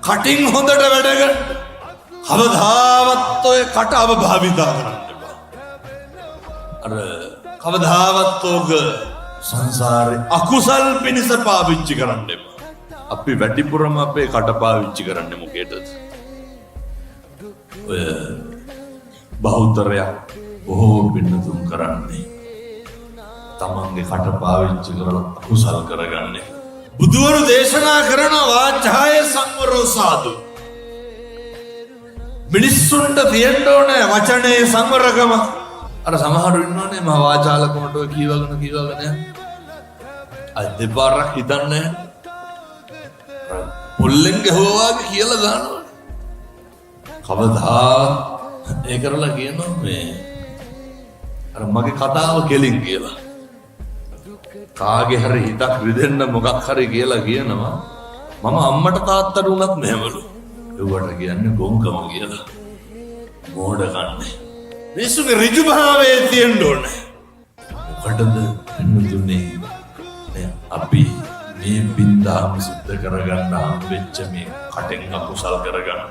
කටින් හොඳට වැඩ ගන්න. කවදාවත් ඔය කට අවභාවිතා කරන්න එපා. අර කවදාවත් ඔක සංසාරේ අකුසල් පිණිස පාවිච්චි කරන්න එපා. අපි වැඩිපුරම අපේ කට පාවිච්චි කරන්නේ මොකේද? ඔය බහුතරයක් බොහෝ පින්නතුන් කරන්නේ තමන්ගේ කට පාවිච්චි කරලා අකුසල් කරගන්නේ. බුදුවරු දේශනා කරන වාචාය සංවරෝ සාදු. මිනිස්සුන්ට තියෙන්න ඕනේ වචනේ සංවරකම. අර සමහරු ඉන්නෝනේ මහා වාචාලකමට ඔය කීවගෙන අද දෙපාරක් හිතන්නේ පොල්ලෙන් ගහුවාගේ කියලා දානවා. කවදා ඒ කරලා කියනවා මේ අර මගේ කතාව කෙලින් කියලා. කාගේ හරි හිතක් රිදෙන්න මොකක් හරි කියලා කියනවා. මම අම්මට තාත්තට උනත් මෙහෙමලු. ඒවට කියන්නේ ගොංකම කියලා. මෝඩ කන්නේ. මිනිස්සුගේ ඍජු භාවයේ තියෙන්න ඕනේ. මොකටද එන්නුනේ අපි මේ බින්දාම සිද්ධ කරගන්න හම්බෙච්ච මේ කටෙන් අකුසල් කරගන්න.